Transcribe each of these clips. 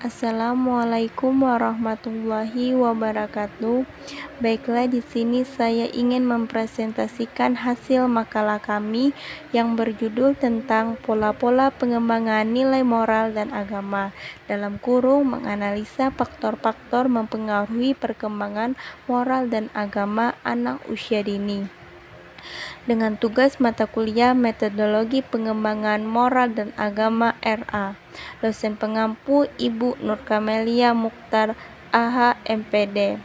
Assalamualaikum warahmatullahi wabarakatuh. Baiklah, di sini saya ingin mempresentasikan hasil makalah kami yang berjudul tentang pola-pola pengembangan nilai moral dan agama, dalam kurung menganalisa faktor-faktor mempengaruhi perkembangan moral dan agama anak usia dini. Dengan tugas mata kuliah Metodologi Pengembangan Moral dan Agama RA. Dosen pengampu Ibu Nur Kamelia Mukhtar AH MPD.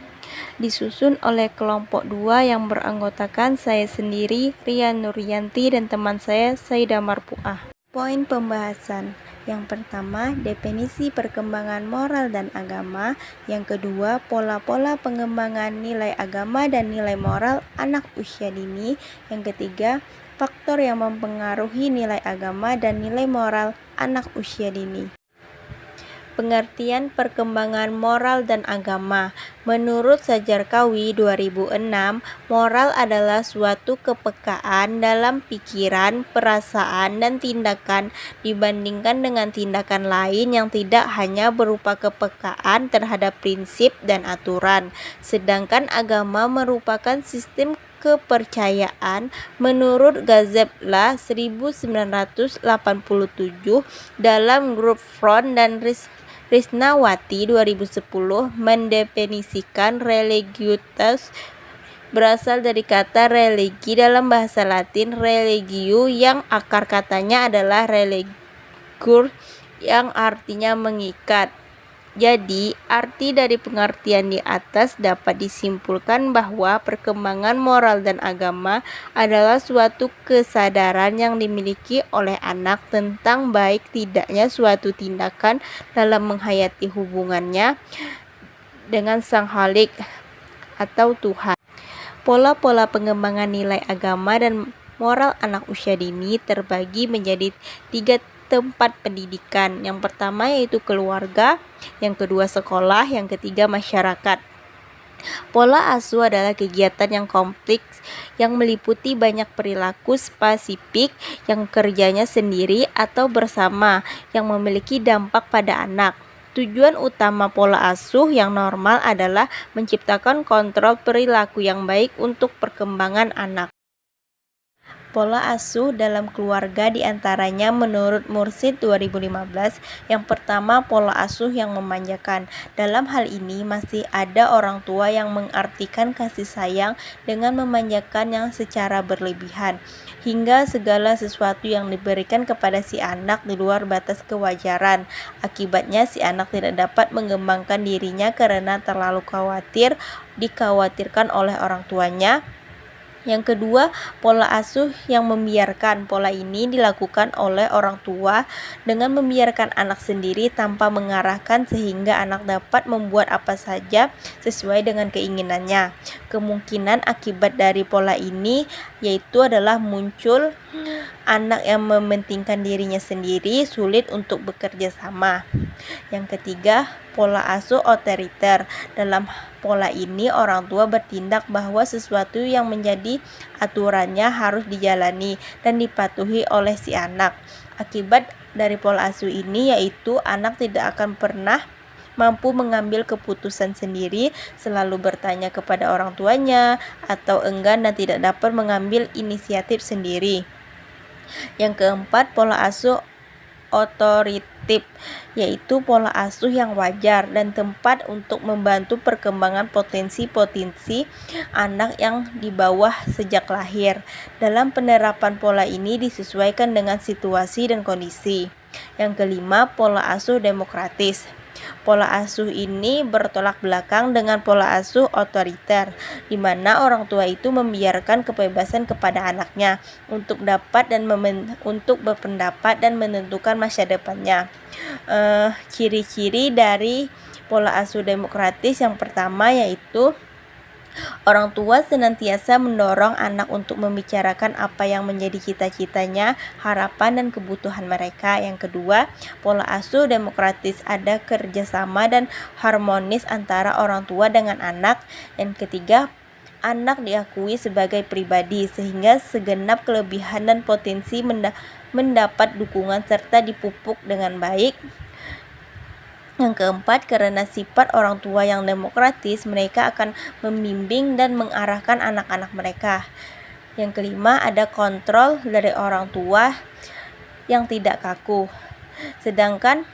Disusun oleh kelompok 2 yang beranggotakan saya sendiri, Rian Nuryanti, dan teman saya, Saidah Marpuah. Poin pembahasan. Yang pertama, definisi perkembangan moral dan agama. Yang kedua, pola-pola pengembangan nilai agama dan nilai moral anak usia dini. Yang ketiga, faktor yang mempengaruhi nilai agama dan nilai moral anak usia dini. Pengertian perkembangan moral dan agama. Menurut Sajarkawi 2006, moral adalah suatu kepekaan dalam pikiran, perasaan, dan tindakan dibandingkan dengan tindakan lain yang tidak hanya berupa kepekaan terhadap prinsip dan aturan. Sedangkan agama merupakan sistem kepercayaan menurut Ghazali 1987 dalam grup Front dan Risnawati 2010 mendefinisikan religiutas berasal dari kata religi dalam bahasa Latin religio yang akar katanya adalah religur yang artinya mengikat. Jadi, arti dari pengertian di atas dapat disimpulkan bahwa perkembangan moral dan agama adalah suatu kesadaran yang dimiliki oleh anak tentang baik tidaknya suatu tindakan dalam menghayati hubungannya dengan Sang Khalik atau Tuhan. Pola-pola pengembangan nilai agama dan moral anak usia dini terbagi menjadi 3 tempat pendidikan. Yang pertama yaitu keluarga, yang kedua sekolah, yang ketiga masyarakat. Pola asuh adalah kegiatan yang kompleks yang meliputi banyak perilaku spesifik yang kerjanya sendiri atau bersama yang memiliki dampak pada anak. Tujuan utama pola asuh yang normal adalah menciptakan kontrol perilaku yang baik untuk perkembangan anak. Pola asuh dalam keluarga diantaranya menurut Mursyid 2015. Yang pertama, pola asuh yang memanjakan. Dalam hal ini masih ada orang tua yang mengartikan kasih sayang dengan memanjakan yang secara berlebihan, hingga segala sesuatu yang diberikan kepada si anak di luar batas kewajaran. Akibatnya si anak tidak dapat mengembangkan dirinya karena terlalu dikhawatirkan oleh orang tuanya. Yang kedua, pola asuh yang membiarkan. Pola ini dilakukan oleh orang tua dengan membiarkan anak sendiri tanpa mengarahkan sehingga anak dapat membuat apa saja sesuai dengan keinginannya. Kemungkinan akibat dari pola ini yaitu adalah muncul anak yang mementingkan dirinya sendiri, sulit untuk bekerja sama. Yang ketiga, pola asuh otoriter. Dalam pola ini orang tua bertindak bahwa sesuatu yang menjadi aturannya harus dijalani dan dipatuhi oleh si anak. Akibat dari pola asuh ini yaitu anak tidak akan pernah mampu mengambil keputusan sendiri, selalu bertanya kepada orang tuanya atau enggan dan tidak dapat mengambil inisiatif sendiri. Yang keempat, pola asuh otoritatif, yaitu pola asuh yang wajar dan tepat untuk membantu perkembangan potensi-potensi anak yang di bawah sejak lahir. Dalam penerapan pola ini disesuaikan dengan situasi dan kondisi. Yang kelima, pola asuh demokratis. Pola asuh ini bertolak belakang dengan pola asuh otoriter, di mana orang tua itu membiarkan kebebasan kepada anaknya untuk untuk berpendapat dan menentukan masa depannya. Ciri-ciri dari pola asuh demokratis yang pertama yaitu orang tua senantiasa mendorong anak untuk membicarakan apa yang menjadi cita-citanya, harapan, dan kebutuhan mereka. Yang kedua, pola asuh demokratis ada kerjasama dan harmonis antara orang tua dengan anak. Yang ketiga, anak diakui sebagai pribadi sehingga segenap kelebihan dan potensi mendapat dukungan serta dipupuk dengan baik. Yang keempat, karena sifat orang tua yang demokratis, mereka akan membimbing dan mengarahkan anak-anak mereka. Yang kelima, ada kontrol dari orang tua yang tidak kaku. Sedangkan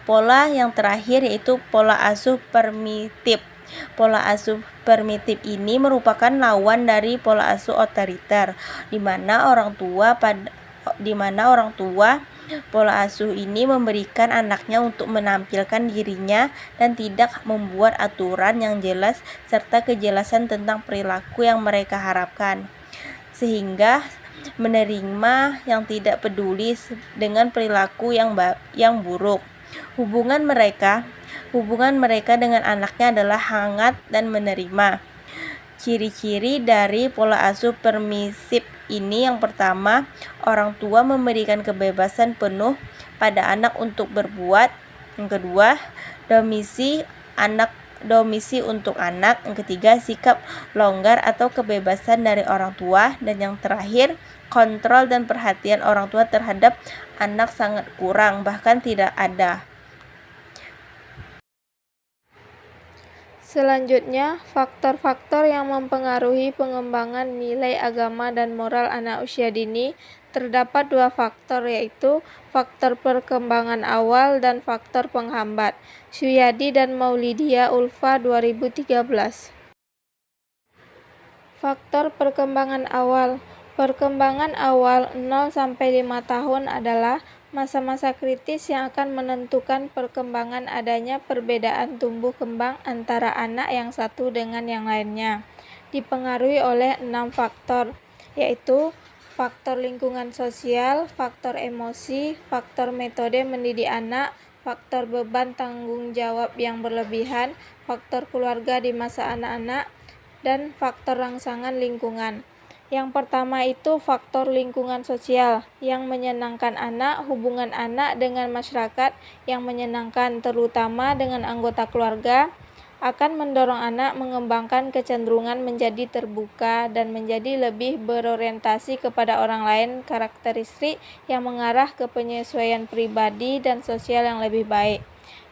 pola yang terakhir yaitu pola asuh permitif. Pola asuh permitif ini merupakan lawan dari pola asuh otoriter, di mana orang tua pola asuh ini memberikan anaknya untuk menampilkan dirinya dan tidak membuat aturan yang jelas serta kejelasan tentang perilaku yang mereka harapkan, sehingga menerima yang tidak peduli dengan perilaku yang buruk. Hubungan mereka dengan anaknya adalah hangat dan menerima. Ciri-ciri dari pola asuh permisif ini, yang pertama, orang tua memberikan kebebasan penuh pada anak untuk berbuat. Yang kedua, domisi untuk anak. Yang ketiga, sikap longgar atau kebebasan dari orang tua. Dan yang terakhir, kontrol dan perhatian orang tua terhadap anak sangat kurang, bahkan tidak ada. Selanjutnya, faktor-faktor yang mempengaruhi pengembangan nilai agama dan moral anak usia dini. Terdapat dua faktor, yaitu faktor perkembangan awal dan faktor penghambat. Suyadi dan Maulidia Ulfa 2013. Faktor perkembangan awal. Perkembangan awal 0-5 tahun adalah masa-masa kritis yang akan menentukan perkembangan. Adanya perbedaan tumbuh kembang antara anak yang satu dengan yang lainnya. Dipengaruhi oleh 6 faktor, yaitu faktor lingkungan sosial, faktor emosi, faktor metode mendidik anak, faktor beban tanggung jawab yang berlebihan, faktor keluarga di masa anak-anak, dan faktor rangsangan lingkungan. Yang pertama itu faktor lingkungan sosial yang menyenangkan anak. Hubungan anak dengan masyarakat yang menyenangkan, terutama dengan anggota keluarga, akan mendorong anak mengembangkan kecenderungan menjadi terbuka dan menjadi lebih berorientasi kepada orang lain, karakteristik yang mengarah ke penyesuaian pribadi dan sosial yang lebih baik.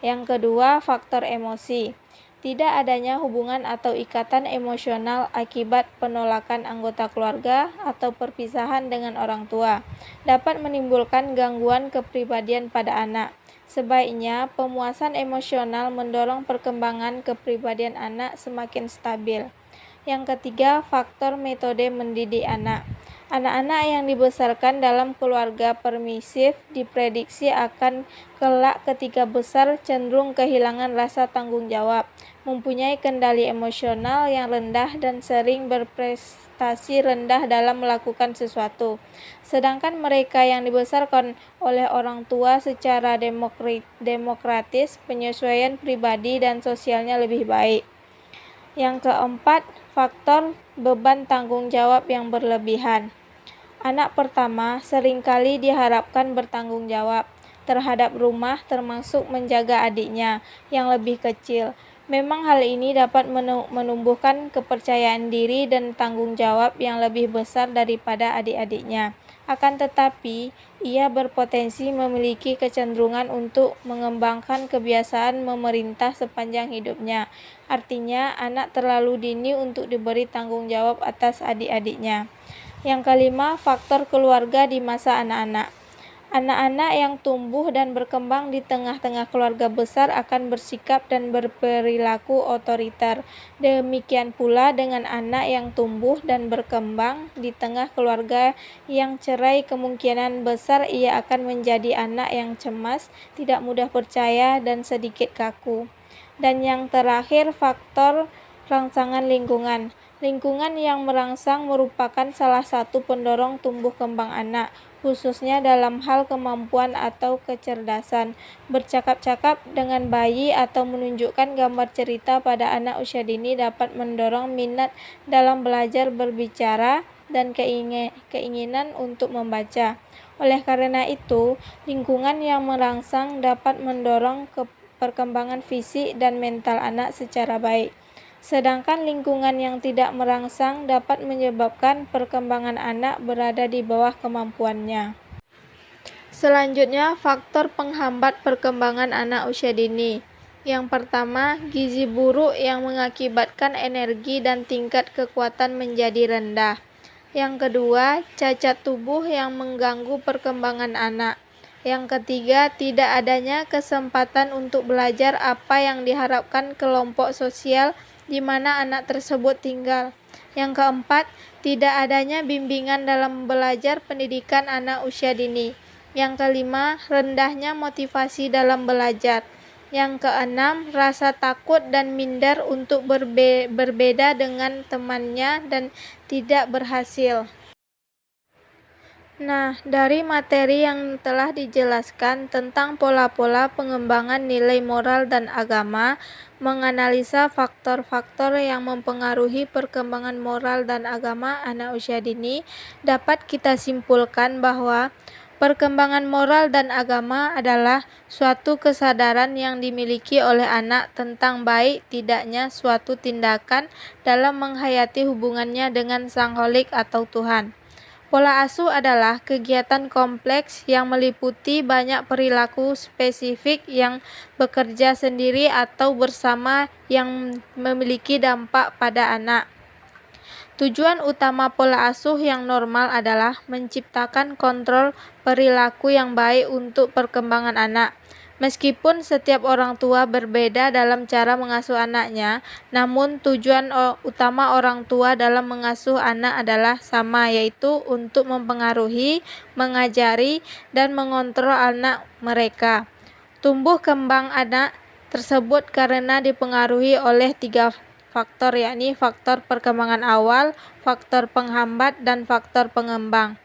Yang kedua, faktor emosi. Tidak adanya hubungan atau ikatan emosional akibat penolakan anggota keluarga atau perpisahan dengan orang tua dapat menimbulkan gangguan kepribadian pada anak. Sebaiknya, pemuasan emosional mendorong perkembangan kepribadian anak semakin stabil. Yang ketiga, faktor metode mendidik anak. Anak-anak yang dibesarkan dalam keluarga permisif diprediksi akan kelak ketika besar cenderung kehilangan rasa tanggung jawab, mempunyai kendali emosional yang rendah dan sering berprestasi rendah dalam melakukan sesuatu. Sedangkan mereka yang dibesarkan oleh orang tua secara demokratis, penyesuaian pribadi dan sosialnya lebih baik. Yang keempat, faktor beban tanggung jawab yang berlebihan. Anak pertama seringkali diharapkan bertanggung jawab terhadap rumah, termasuk menjaga adiknya yang lebih kecil. Memang hal ini dapat menumbuhkan kepercayaan diri dan tanggung jawab yang lebih besar daripada adik-adiknya. Akan tetapi, ia berpotensi memiliki kecenderungan untuk mengembangkan kebiasaan memerintah sepanjang hidupnya. Artinya, anak terlalu dini untuk diberi tanggung jawab atas adik-adiknya. Yang kelima, faktor keluarga di masa anak-anak. Anak-anak yang tumbuh dan berkembang di tengah-tengah keluarga besar akan bersikap dan berperilaku otoriter. Demikian pula dengan anak yang tumbuh dan berkembang di tengah keluarga yang cerai, kemungkinan besar ia akan menjadi anak yang cemas, tidak mudah percaya, dan sedikit kaku. Dan yang terakhir, faktor rangsangan lingkungan. Lingkungan yang merangsang merupakan salah satu pendorong tumbuh kembang anak, khususnya dalam hal kemampuan atau kecerdasan. Bercakap-cakap dengan bayi atau menunjukkan gambar cerita pada anak usia dini dapat mendorong minat dalam belajar berbicara dan keinginan untuk membaca. Oleh karena itu, lingkungan yang merangsang dapat mendorong perkembangan fisik dan mental anak secara baik. Sedangkan lingkungan yang tidak merangsang dapat menyebabkan perkembangan anak berada di bawah kemampuannya. Selanjutnya, faktor penghambat perkembangan anak usia dini. Yang pertama, gizi buruk yang mengakibatkan energi dan tingkat kekuatan menjadi rendah. Yang kedua, cacat tubuh yang mengganggu perkembangan anak. Yang ketiga, tidak adanya kesempatan untuk belajar apa yang diharapkan kelompok sosial di mana anak tersebut tinggal. Yang keempat, tidak adanya bimbingan dalam belajar pendidikan anak usia dini. Yang kelima, rendahnya motivasi dalam belajar. Yang keenam, rasa takut dan minder untuk berbeda dengan temannya dan tidak berhasil. Nah, dari materi yang telah dijelaskan tentang pola-pola pengembangan nilai moral dan agama, menganalisa faktor-faktor yang mempengaruhi perkembangan moral dan agama anak usia dini, dapat kita simpulkan bahwa perkembangan moral dan agama adalah suatu kesadaran yang dimiliki oleh anak tentang baik tidaknya suatu tindakan dalam menghayati hubungannya dengan Sang Kholik atau Tuhan. Pola asuh adalah kegiatan kompleks yang meliputi banyak perilaku spesifik yang bekerja sendiri atau bersama yang memiliki dampak pada anak. Tujuan utama pola asuh yang normal adalah menciptakan kontrol perilaku yang baik untuk perkembangan anak. Meskipun setiap orang tua berbeda dalam cara mengasuh anaknya, namun tujuan utama orang tua dalam mengasuh anak adalah sama, yaitu untuk mempengaruhi, mengajari, dan mengontrol anak mereka. Tumbuh kembang anak tersebut karena dipengaruhi oleh 3 faktor, yakni faktor perkembangan awal, faktor penghambat, dan faktor pengembang.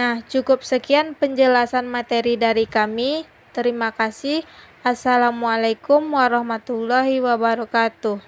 Nah, cukup sekian penjelasan materi dari kami. Terima kasih. Assalamualaikum warahmatullahi wabarakatuh.